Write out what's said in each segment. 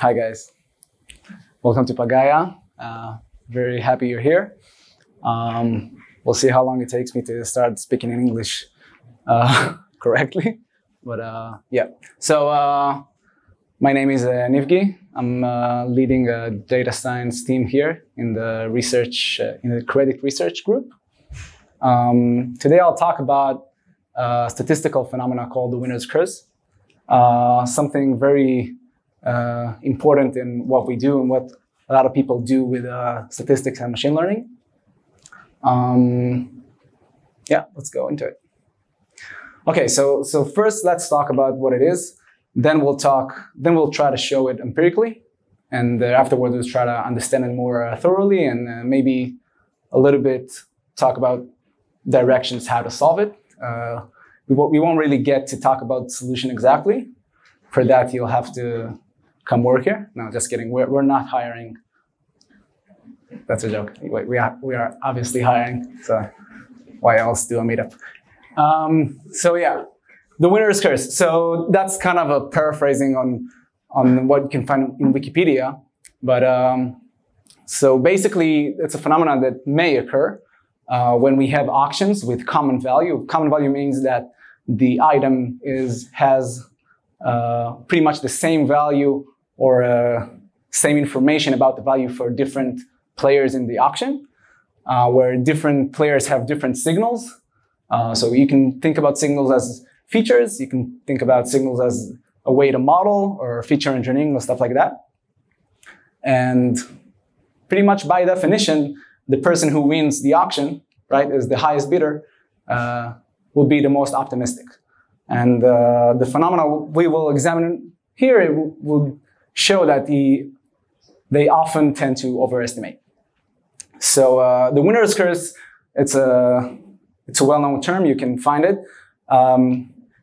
Hi guys, welcome to Pagaya. Very happy you're here. We'll see how long it takes me to start speaking in English correctly. But yeah, so my name is Niv Geron. I'm leading a data science team here in the research, in the credit research group. Today I'll talk about a statistical phenomena called the winner's curse. Something very important in what we do and what a lot of people do with statistics and machine learning. Yeah, let's go into it. Okay, so first let's talk about what it is. Then we'll try to show it empirically, and afterwards we'll try to understand it more thoroughly, and maybe a little bit talk about directions how to solve it. We won't really get to talk about the solution exactly. For that, you'll have to come work here. No, just kidding. We're not hiring. That's a joke. Wait, we are obviously hiring. So why else do a meetup? So yeah, the winner's curse. So that's kind of a paraphrasing on what you can find in Wikipedia. But so basically, it's a phenomenon that may occur when we have auctions with common value. Common value means that the item has pretty much the same value or same information about the value for different players in the auction, where different players have different signals. So you can think about signals as features. You can think about signals as a way to model or feature engineering or stuff like that. And pretty much by definition, the person who wins the auction, right, is the highest bidder, will be the most optimistic. And the phenomena we will examine here will show that they often tend to overestimate. So the winner's curse, it's a well-known term. You can find it.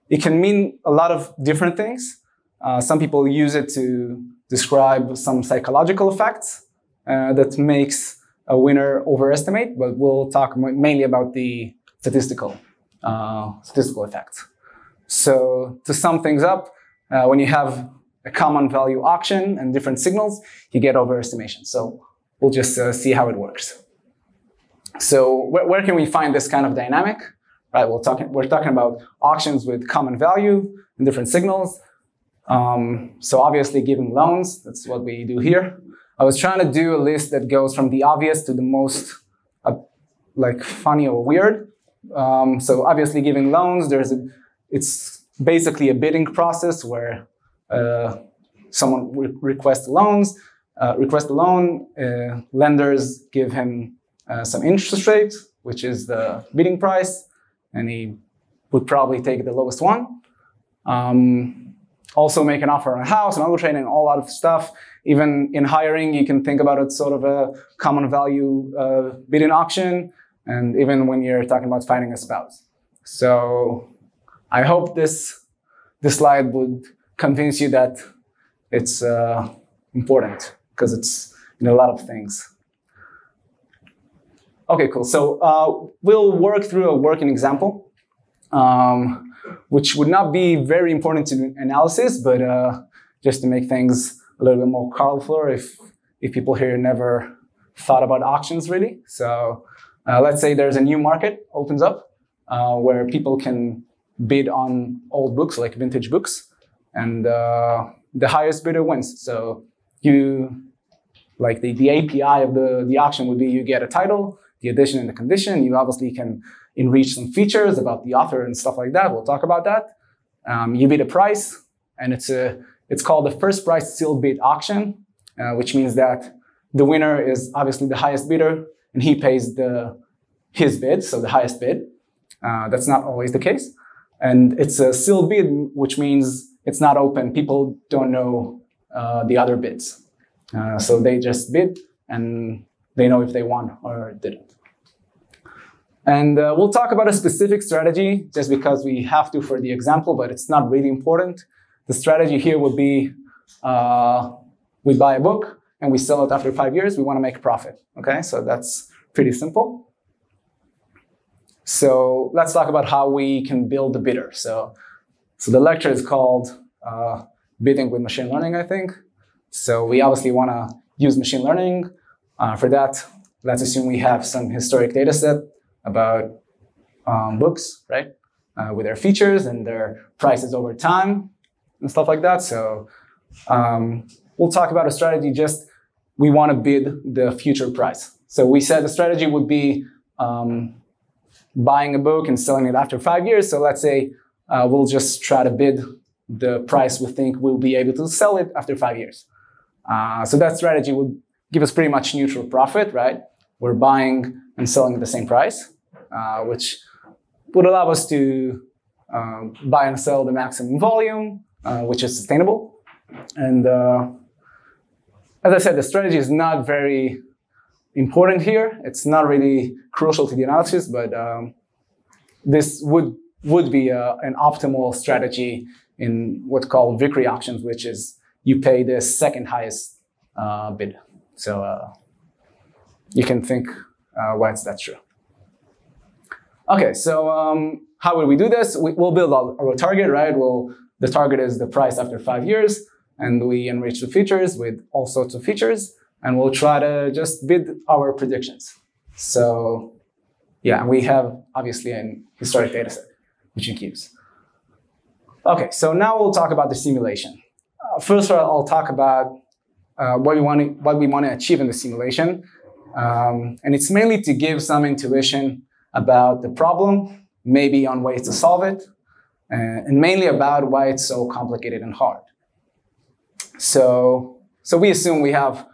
It can mean a lot of different things. Some people use it to describe some psychological effects that makes a winner overestimate, but we'll talk mainly about the statistical effects. So to sum things up, when you have a common value auction and different signals, you get overestimation. So we'll just see how it works. So where can we find this kind of dynamic? Right, we're talking about auctions with common value and different signals. So obviously giving loans, that's what we do here. I was trying to do a list that goes from the obvious to the most like funny or weird. So obviously giving loans, it's basically a bidding process where someone requests a loan, lenders give him some interest rate, which is the bidding price, and he would probably take the lowest one. Also make an offer on a house, an auto trade, and all lot of stuff. Even in hiring, you can think about it sort of a common value bidding auction, and even when you're talking about finding a spouse. So I hope this slide would convince you that it's important, because it's in a lot of things. Okay, cool. So we'll work through a working example, which would not be very important to the analysis, but just to make things a little bit more colorful if people here never thought about auctions really. So let's say there's a new market opens up where people can bid on old books, like vintage books, and the highest bidder wins. So like the API of the auction would be you get a title, the edition and the condition. You obviously can enrich some features about the author and stuff like that. We'll talk about that. You bid a price, and it's called the first price sealed bid auction, which means that the winner is obviously the highest bidder, and he pays his bid, so the highest bid. That's not always the case. And it's a sealed bid, which means it's not open. People don't know the other bids. So they just bid, and they know if they won or didn't. And we'll talk about a specific strategy just because we have to for the example, but it's not really important. The strategy here would be we buy a book and we sell it after 5 years. We want to make a profit. Okay, so that's pretty simple. So let's talk about how we can build the bidder. So the lecture is called Bidding with Machine Learning, I think. So we obviously want to use machine learning. For that, let's assume we have some historic data set about books, right? With their features and their prices over time and stuff like that. So we'll talk about a strategy, just we want to bid the future price. So we said the strategy would be buying a book and selling it after 5 years. So let's say we'll just try to bid the price we think we'll be able to sell it after 5 years. So that strategy would give us pretty much neutral profit, right? We're buying and selling at the same price, which would allow us to buy and sell the maximum volume, which is sustainable. And as I said, the strategy is not very important here. It's not really crucial to the analysis, but this would be an optimal strategy in what's called victory auctions, which is you pay the second highest bid. So you can think why that's true. Okay, so how will we do this? We'll build our target, right? The target is the price after 5 years, and we enrich the features with all sorts of features, and we'll try to just bid our predictions. So yeah, we have obviously an historic data set, which it keeps. Okay, so now we'll talk about the simulation. First of all, I'll talk about what we want to achieve in the simulation. And it's mainly to give some intuition about the problem, maybe on ways to solve it, and mainly about why it's so complicated and hard. So we assume we have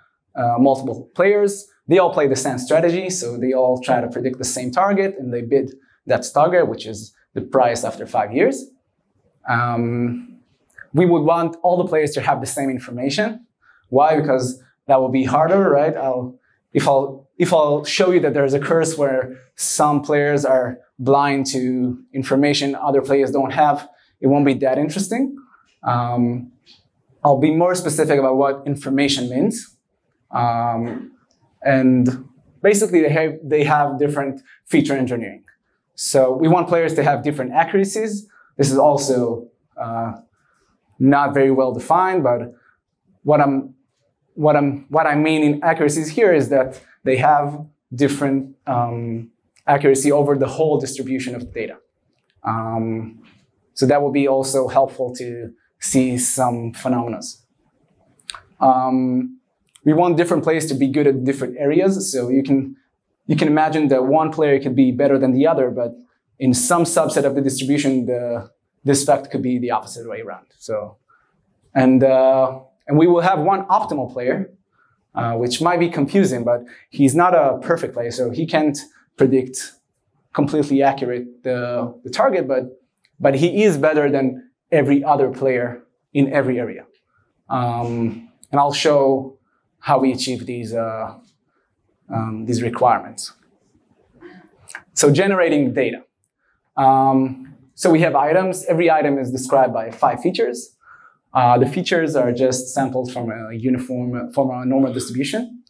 multiple players. They all play the same strategy, so they all try to predict the same target, and they bid that target, which is the price after 5 years. We would want all the players to have the same information. Why? Because that will be harder, right? If I'll show you that there's a curse where some players are blind to information other players don't have, it won't be that interesting. I'll be more specific about what information means. And basically they have different feature engineering. So we want players to have different accuracies. This is also not very well defined, but what I mean in accuracies here is that they have different accuracy over the whole distribution of the data. So that will be also helpful to see some phenomena. We want different players to be good at different areas. So you can imagine that one player could be better than the other, but in some subset of the distribution, this fact could be the opposite way around. So, and we will have one optimal player, which might be confusing, but he's not a perfect player, so he can't predict completely accurate the target, but he is better than every other player in every area. And I'll show how we achieve these requirements. So generating data. So we have items. Every item is described by 5 features. The features are just samples from a normal distribution.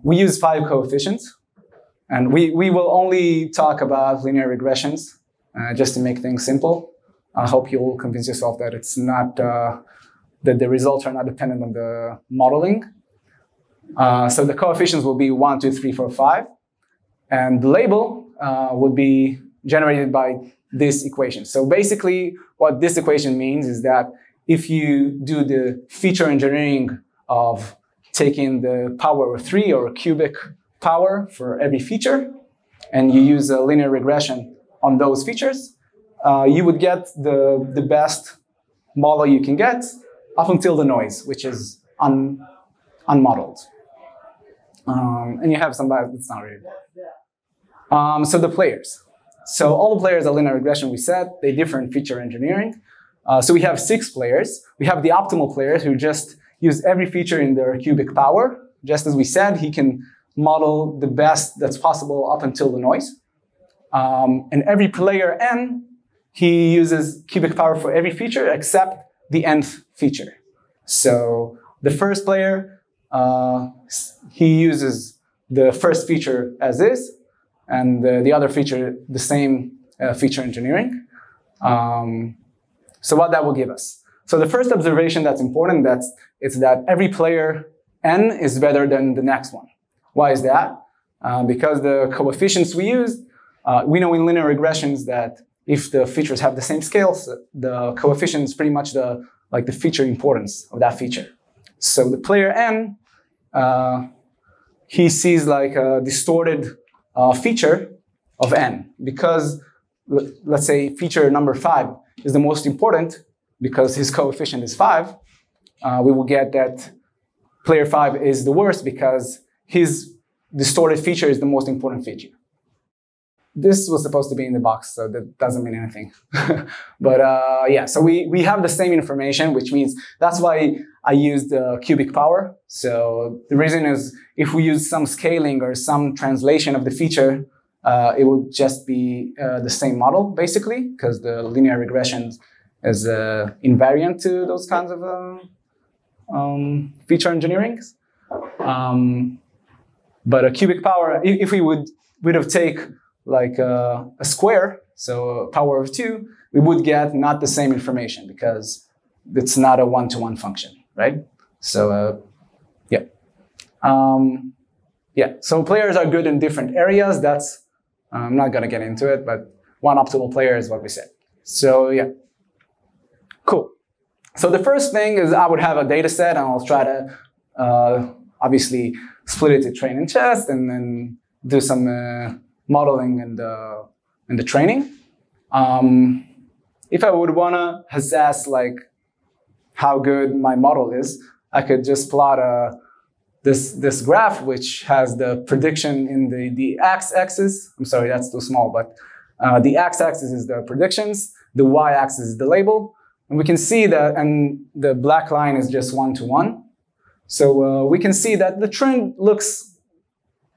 We use 5 coefficients. And we will only talk about linear regressions just to make things simple. I hope you'll convince yourself that it's not, that the results are not dependent on the modeling. So the coefficients will be 1, 2, 3, 4, 5. And the label would be generated by this equation. So basically, what this equation means is that if you do the feature engineering of taking the power of 3 or cubic power for every feature, and you use a linear regression on those features, you would get the best model you can get up until the noise, which is unmodeled. And you have some bias that's not really. So the players. So all the players are linear regression, we said. They differ in feature engineering. So we have 6 players. We have the optimal players who just use every feature in their cubic power. Just as we said, he can model the best that's possible up until the noise. And every player N, he uses cubic power for every feature except the nth feature. So the first player, he uses the first feature as is, and the other feature, the same feature engineering. So what that will give us? So the first observation that's important is that every player n is better than the next one. Why is that? Because the coefficients we used, we know in linear regressions that if the features have the same scales, the coefficient is pretty much the feature importance of that feature. So the player n, he sees like a distorted feature of n because, let's say, feature number 5 is the most important because his coefficient is 5. We will get that player 5 is the worst because his distorted feature is the most important feature. This was supposed to be in the box, so that doesn't mean anything. But yeah, so we have the same information, which means that's why I used cubic power. So the reason is if we use some scaling or some translation of the feature, it would just be the same model, basically, because the linear regression is invariant to those kinds of feature engineerings. But a cubic power, if we would have taken like a square, so a power of 2, we would get not the same information because it's not a one-to-one function, right? So yeah. Yeah, so players are good in different areas. That's, I'm not gonna get into it, but one optimal player is what we said. So yeah, cool. So the first thing is I would have a data set and I'll try to obviously split it to train and test and then do some modeling and the training. If I would want to assess like how good my model is, I could just plot this graph which has the prediction in the x-axis. I'm sorry, that's too small, but the x-axis is the predictions, the y-axis is the label, and we can see that, and the black line is just 1-to-1. So we can see that the trend looks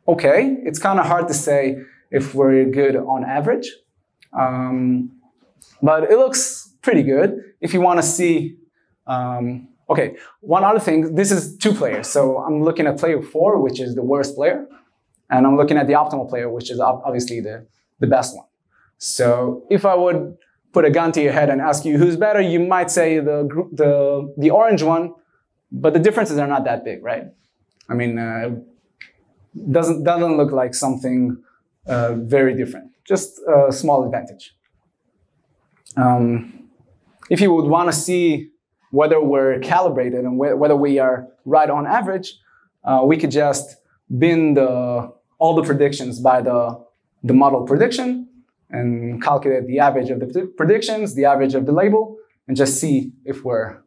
okay. It's kind of hard to say if we're good on average. But it looks pretty good. If you want to see, okay, one other thing, this is 2 players. So I'm looking at player 4, which is the worst player. And I'm looking at the optimal player, which is obviously the best one. So if I would put a gun to your head and ask you who's better, you might say the orange one, but the differences are not that big, right? I mean, doesn't look like something very different, just a small advantage. If you would want to see whether we're calibrated and whether we are right on average, we could just bin all the predictions by the model prediction and calculate the average of the predictions, the average of the label, and just see if we're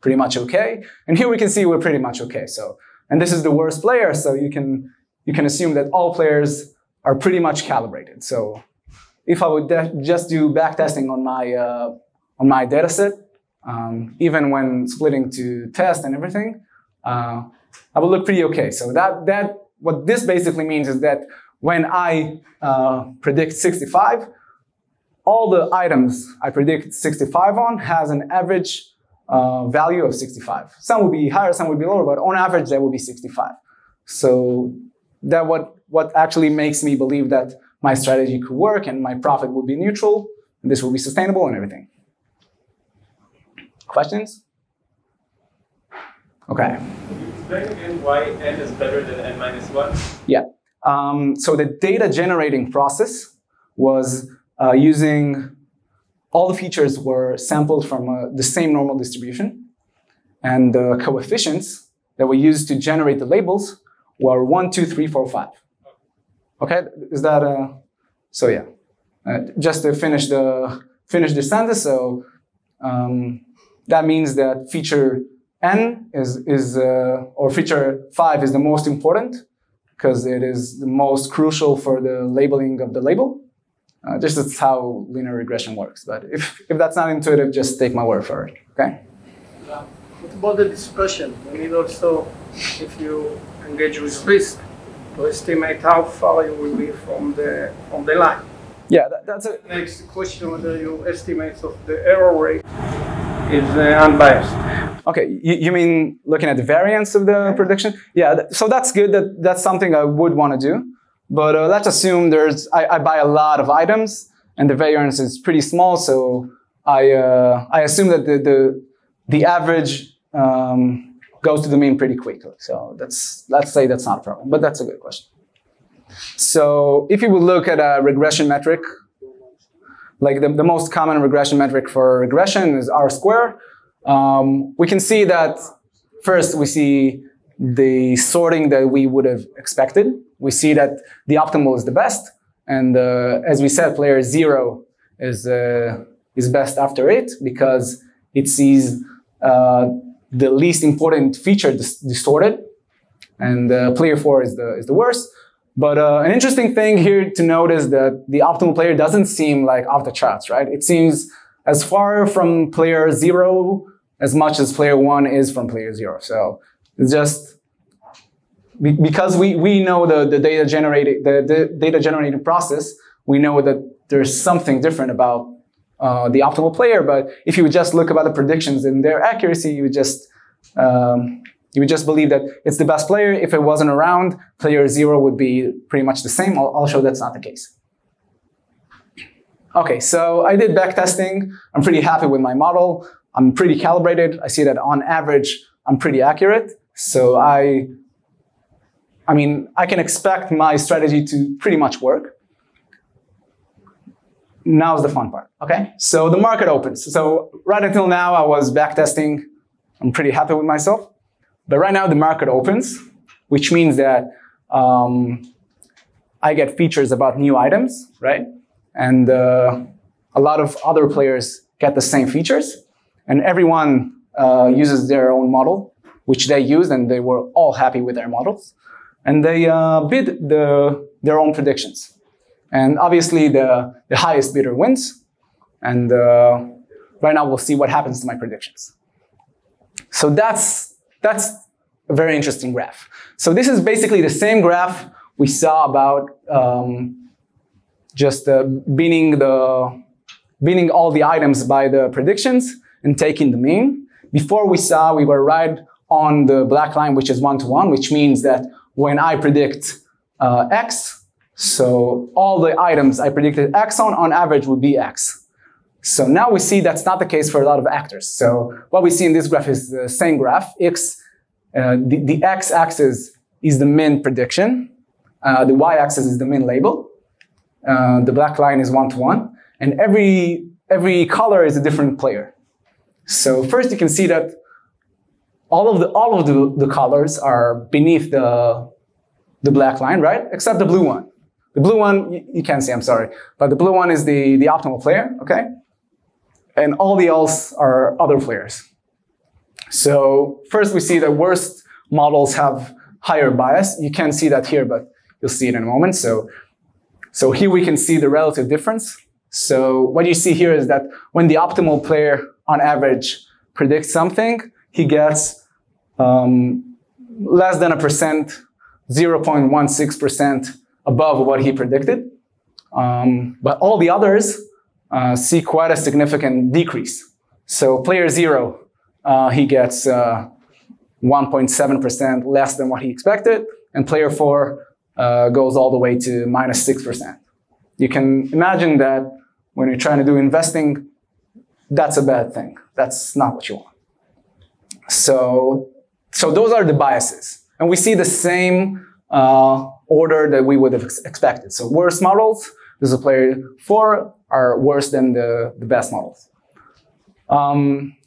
pretty much okay. And here we can see we're pretty much okay. So, and this is the worst player, so you can assume that all players are pretty much calibrated. So if I would just do backtesting on my data set, even when splitting to test and everything, I would look pretty okay. So what this basically means is that when I predict 65, all the items I predict 65 on has an average value of 65. Some will be higher, some will be lower, but on average, that will be 65. So that what actually makes me believe that my strategy could work and my profit will be neutral, and this will be sustainable and everything. Questions? Okay. Can you explain again why n is better than n-1? Yeah. So the data generating process was using all the features were sampled from the same normal distribution, and the coefficients that we used to generate the labels were 1, 2, 3, 4, 5. Okay, is that so? Yeah, just to finish the sentence. So that means that feature n or feature 5 is the most important because it is the most crucial for the labeling of the label. Just that's how linear regression works. But if that's not intuitive, just take my word for it. Okay. What about the dispersion? We need also, if you engage with risk, to estimate how far you will be from the line. Yeah, that's a Next question: whether your estimates of the error rate is unbiased. Okay, you mean looking at the variance of the prediction? Yeah, so that's good. That's something I would want to do. But let's assume I buy a lot of items and the variance is pretty small, so I assume that the average goes to the mean pretty quickly. So let's say that's not a problem, but that's a good question. So if you would look at a regression metric, like the most common regression metric for regression is R-square, we can see that first we see the sorting that we would have expected. We see that the optimal is the best, and as we said, player 0 is best after it because it sees the least important feature distorted, and player 4 is the worst. But an interesting thing here to note is that the optimal player doesn't seem like off the charts, right? It seems as far from player 0 as much as player 1 is from player 0. So it's just because we know the data generating process, we know that there's something different about the optimal player. But if you would just look about the predictions and their accuracy, you would just believe that it's the best player. If it wasn't around, player 0 would be pretty much the same. I'll show that's not the case. Okay, so I did backtesting. I'm pretty happy with my model. I'm pretty calibrated. I see that on average, I'm pretty accurate. So I mean, I can expect my strategy to pretty much work. Now's the fun part, okay? So the market opens. So right until now, I was backtesting. I'm pretty happy with myself. But right now, the market opens, which means that I get features about new items, right? And a lot of other players get the same features. And everyone uses their own model, which they used, and they were all happy with their models. And they bid their own predictions. And obviously, the highest bidder wins. And right now, we'll see what happens to my predictions. So that's a very interesting graph. So this is basically the same graph we saw about just binning all the items by the predictions and taking the mean. Before we were right on the black line, which is 1-to-1, which means that when I predict X, so all the items I predicted X on average would be X. So now we see that's not the case for a lot of actors. So what we see in this graph is the same graph. The x-axis is the min prediction. The y-axis is the min label. The black line is 1-to-1. And every color is a different player. So first you can see that all of the colors are beneath the black line, right? Except the blue one. The blue one, you can't see, I'm sorry. But the blue one is the optimal player, okay? And all the else are other players. So first we see that worst models have higher bias. You can't see that here, but you'll see it in a moment. So here we can see the relative difference. So what you see here is that when the optimal player on average predicts something, he gets less than 1%, 0.16% above what he predicted. But all the others see quite a significant decrease. So player 0, he gets 1.7% less than what he expected, and player 4 goes all the way to -6%. You can imagine that when you're trying to do investing, that's a bad thing. That's not what you want. So those are the biases. And we see the same order that we would have expected. So worse models, this is player 4, are worse than the best models.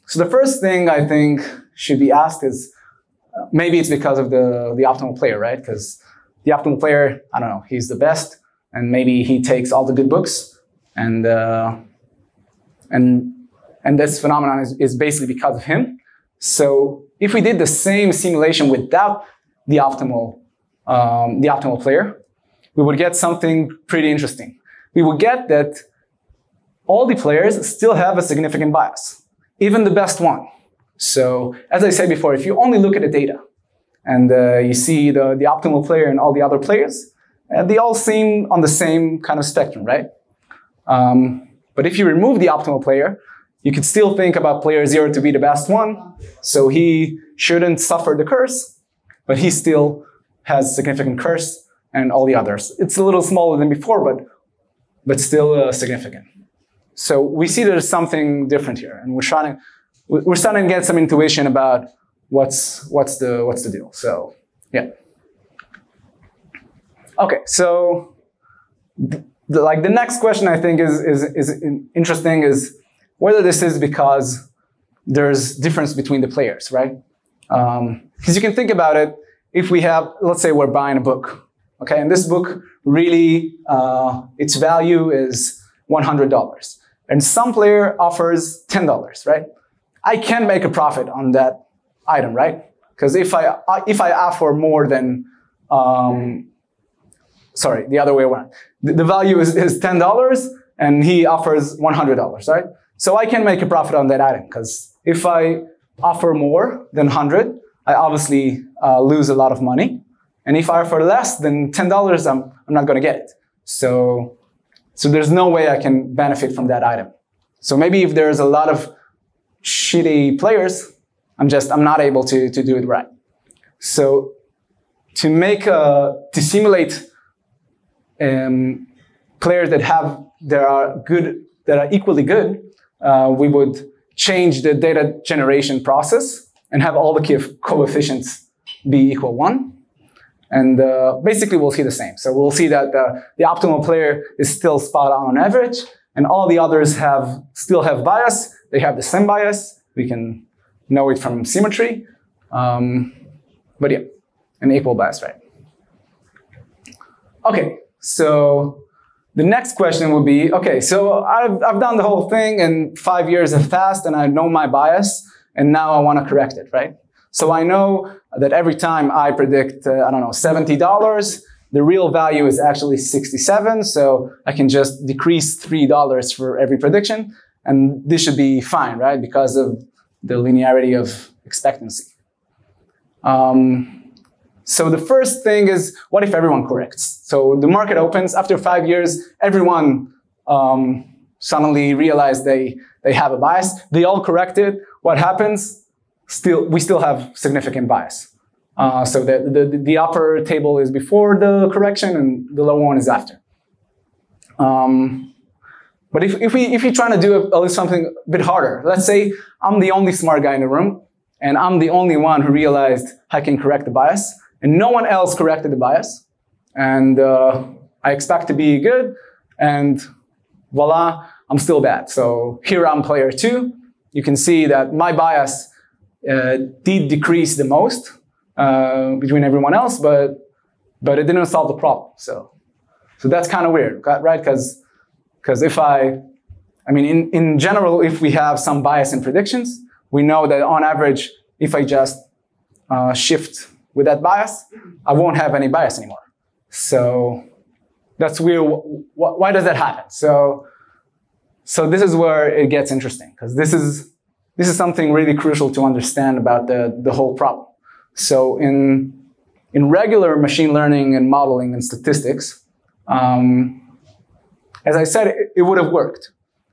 So the first thing I think should be asked is, maybe it's because of the optimal player, right? Because the optimal player, I don't know, he's the best, and maybe he takes all the good books, and this phenomenon is basically because of him. So if we did the same simulation without the optimal player, we would get something pretty interesting. We would get that all the players still have a significant bias, even the best one. So as I said before, if you only look at the data and you see the optimal player and all the other players, they all seem on the same kind of spectrum, right? But if you remove the optimal player, you could still think about player 0 to be the best one. So he shouldn't suffer the curse, but he still has significant curse and all the others. It's a little smaller than before, but still significant. So we see there's something different here, and we're starting to get some intuition about what's the deal. So yeah. Okay, so the next question I think is interesting is whether this is because there's difference between the players, right? Because you can think about it. If we have, let's say we're buying a book, okay, and this book really its value is $100, and some player offers $10, right? I can make a profit on that item, right? Because if I offer more than sorry, the other way around. The value is $10 and he offers $100, right? So I can make a profit on that item because if I offer more than 100, I obviously lose a lot of money. And if I offer less than $10, I'm not going to get it. So there's no way I can benefit from that item. So maybe if there's a lot of shitty players, I'm not able to do it right. So to simulate players that are equally good, we would change the data generation process and have all the coefficients be equal 1. And basically we'll see the same. So we'll see that the optimal player is still spot on average, and all the others still have bias. They have the same bias. We can know it from symmetry. But yeah, an equal bias, right? Okay. So the next question would be, okay, so I've done the whole thing and 5 years have passed and I know my bias and now I want to correct it, right? So I know that every time I predict, I don't know, $70, the real value is actually 67. So I can just decrease $3 for every prediction and this should be fine, right? Because of the linearity of expectancy. So the first thing is, what if everyone corrects? So the market opens, after 5 years, everyone suddenly realized they have a bias. They all corrected. What happens? We still have significant bias. So the upper table is before the correction and the lower one is after. But if we're trying to do something a bit harder, let's say I'm the only smart guy in the room and I'm the only one who realized I can correct the bias, and no one else corrected the bias, and I expect to be good, and voila, I'm still bad. So here I'm player 2. You can see that my bias did decrease the most between everyone else, but it didn't solve the problem. So that's kind of weird, right? Because in general, if we have some bias in predictions, we know that on average, if I just shift with that bias, I won't have any bias anymore. So that's weird. Why does that happen? So this is where it gets interesting, because this is something really crucial to understand about the whole problem. So in regular machine learning and modeling and statistics, as I said, it would have worked.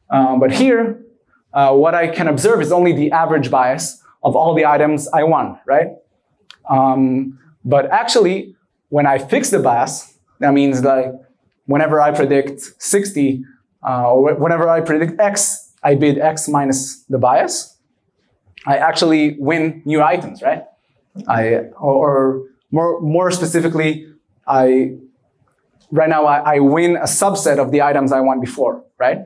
But here, what I can observe is only the average bias of all the items I won, right? But actually, when I fix the bias, that means like whenever I predict 60, or whenever I predict X, I bid X minus the bias, I actually win new items, right? Or more specifically, right now I win a subset of the items I won before, right?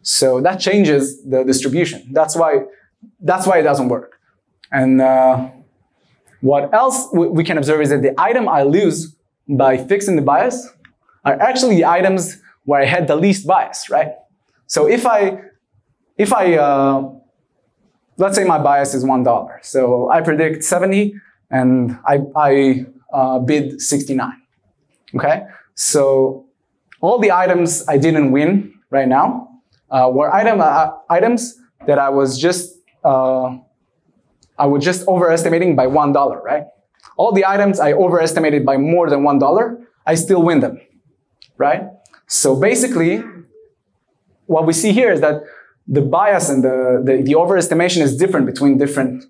So that changes the distribution. That's why it doesn't work. And what else we can observe is that the item I lose by fixing the bias are actually the items where I had the least bias, right? So if I let's say my bias is $1, so I predict 70 and I bid 69, okay? So all the items I didn't win right now were items that I was just overestimating by $1, right? All the items I overestimated by more than $1, I still win them, right? So basically, what we see here is that the bias and the overestimation is different between different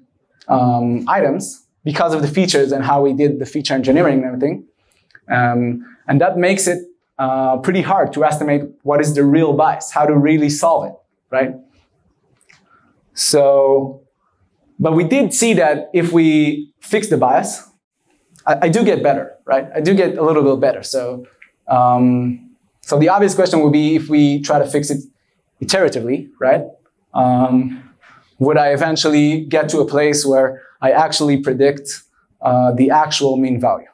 items because of the features and how we did the feature engineering and everything. And that makes it pretty hard to estimate what is the real bias, how to really solve it, right? So, but we did see that if we fix the bias, I do get better, right? I do get a little bit better. So, so the obvious question would be if we try to fix it iteratively, right? Would I eventually get to a place where I actually predict the actual mean value?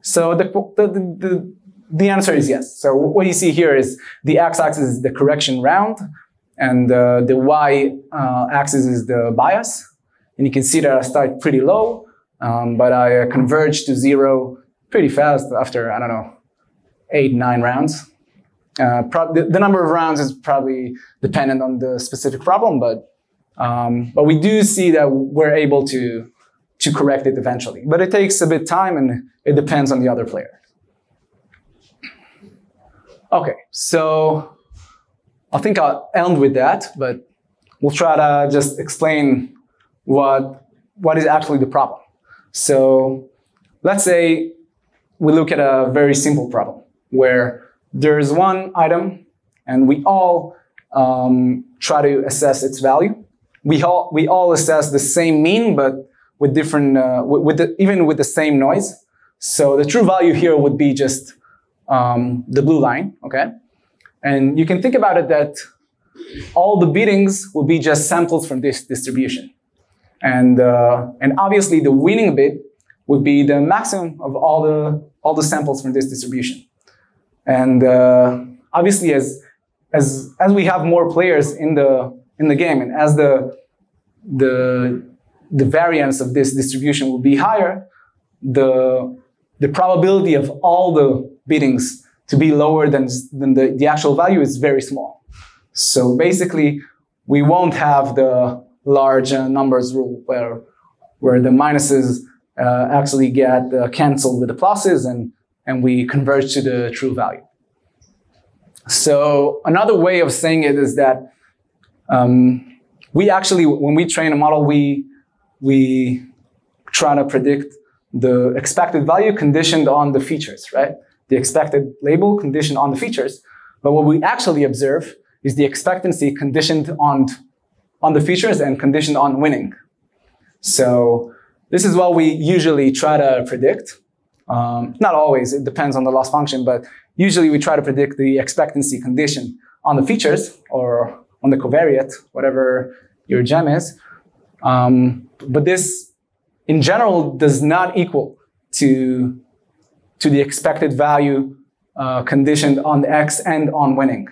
So the answer is yes. So what you see here is the x-axis is the correction round, and the y-axis is the bias. And you can see that I start pretty low, but I converge to 0 pretty fast after, I don't know, 8, 9 rounds. The number of rounds is probably dependent on the specific problem, but we do see that we're able to correct it eventually. But it takes a bit of time, and it depends on the other player. Okay, so I think I'll end with that, but we'll try to just explain what is actually the problem. So let's say we look at a very simple problem where there's one item and we all try to assess its value. We all assess the same mean, but with different, even with the same noise. So the true value here would be just the blue line, okay? And you can think about it that all the biddings will be just samples from this distribution. And obviously the winning bid would be the maximum of all the samples from this distribution. And obviously as we have more players in the game, and as the variance of this distribution will be higher, the probability of all the biddings to be lower than the actual value is very small. So basically, we won't have the large numbers rule where the minuses actually get canceled with the pluses, and we converge to the true value. So another way of saying it is that we actually, when we train a model, we try to predict the expected value conditioned on the features, right? The expected label conditioned on the features. But what we actually observe is the expectancy conditioned on the features and conditioned on winning. So this is what we usually try to predict. Not always, it depends on the loss function, but usually we try to predict the expectancy condition on the features or on the covariate, whatever your gem is. But this, in general, does not equal to the expected value conditioned on the X and on winning.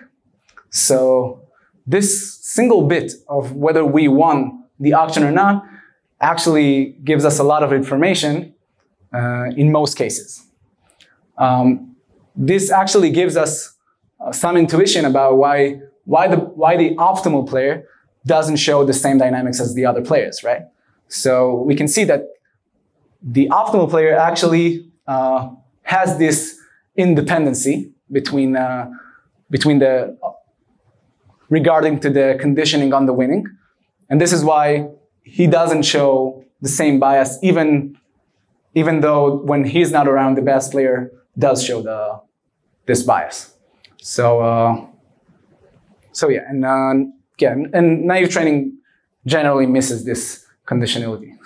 So this single bit of whether we won the auction or not actually gives us a lot of information in most cases. This actually gives us some intuition about why the optimal player doesn't show the same dynamics as the other players, right? So we can see that the optimal player actually has this independency regarding to the conditioning on the winning. And this is why he doesn't show the same bias, even though when he's not around, the best player does show this bias. So yeah, and naive training generally misses this conditionality.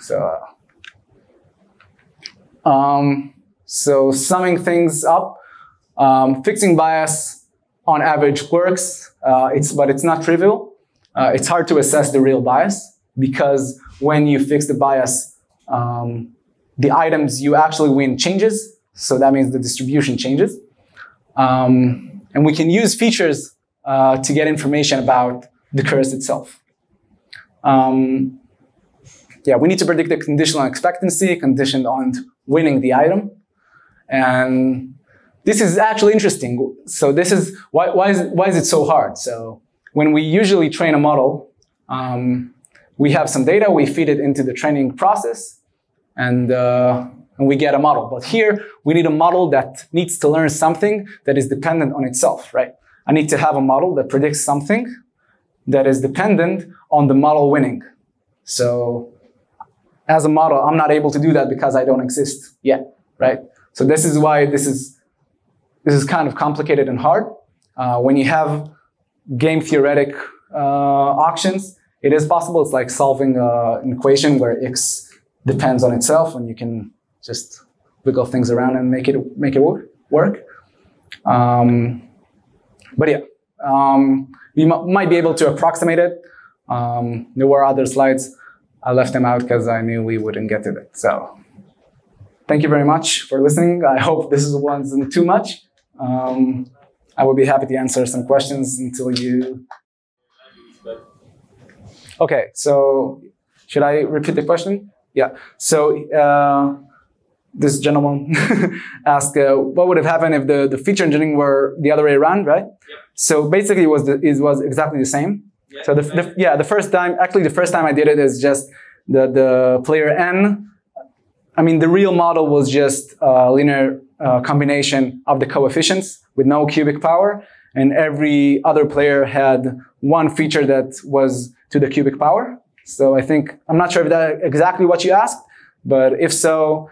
So summing things up, fixing bias on average works, but it's not trivial. It's hard to assess the real bias because when you fix the bias, the items you actually win changes. So that means the distribution changes. And we can use features to get information about the curse itself. Yeah, we need to predict the conditional expectancy conditioned on winning the item. And this is actually interesting. So this is, why is it so hard? So when we usually train a model, we have some data, we feed it into the training process, and we get a model. But here, we need a model that needs to learn something that is dependent on itself, right? I need to have a model that predicts something that is dependent on the model winning. So as a model, I'm not able to do that because I don't exist yet, right? So this is why this this is kind of complicated and hard. When you have game theoretic auctions, it is possible. It's like solving an equation where x depends on itself, and you can just wiggle things around and make it work. But yeah, you might be able to approximate it. There were other slides. I left them out because I knew we wouldn't get to it. So thank you very much for listening. I hope this wasn't too much. I would be happy to answer some questions until you... Okay, so should I repeat the question? Yeah, so this gentleman asked, what would have happened if the feature engineering were the other way around, right? Yep. So basically it was exactly the same. Yeah, so the first time I did it is just the player n. I mean, the real model was just a linear combination of the coefficients with no cubic power, and every other player had one feature that was to the cubic power. So I'm not sure if that's exactly what you asked, but if so,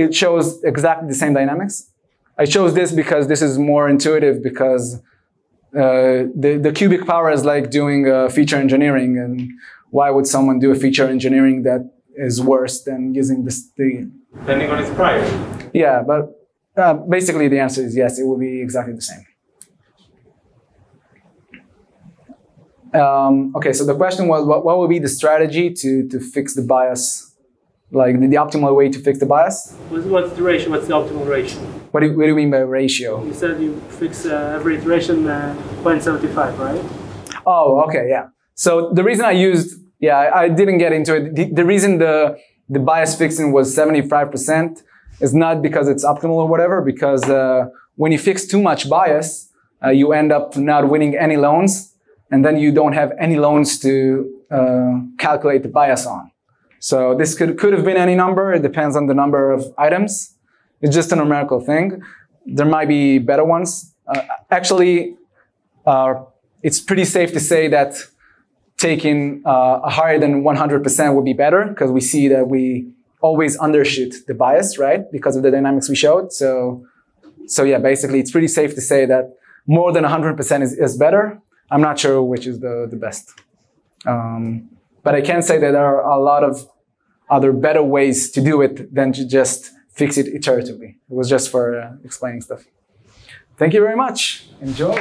it shows exactly the same dynamics. I chose this because this is more intuitive, because the cubic power is like doing feature engineering, and why would someone do a feature engineering that is worse than using depending on its prior? Yeah, but basically the answer is yes, it will be exactly the same. Okay, so the question was, what would be the strategy to fix the bias? Like the optimal way to fix the bias? What's the ratio? What's the optimal ratio? What do you mean by ratio? You said you fix every iteration 0.75, right? Oh, okay, yeah. So the reason I didn't get into it. The reason the bias fixing was 75% is not because it's optimal or whatever, because when you fix too much bias, you end up not winning any loans, and then you don't have any loans to calculate the bias on. So this could have been any number. It depends on the number of items. It's just a numerical thing. There might be better ones. Actually, it's pretty safe to say that taking a higher than 100% would be better, because we see that we always undershoot the bias, right? Because of the dynamics we showed. So yeah, basically, it's pretty safe to say that more than 100% is better. I'm not sure which is the best. But I can say that there are a lot of other better ways to do it than to just fix it iteratively. It was just for explaining stuff. Thank you very much. Enjoy.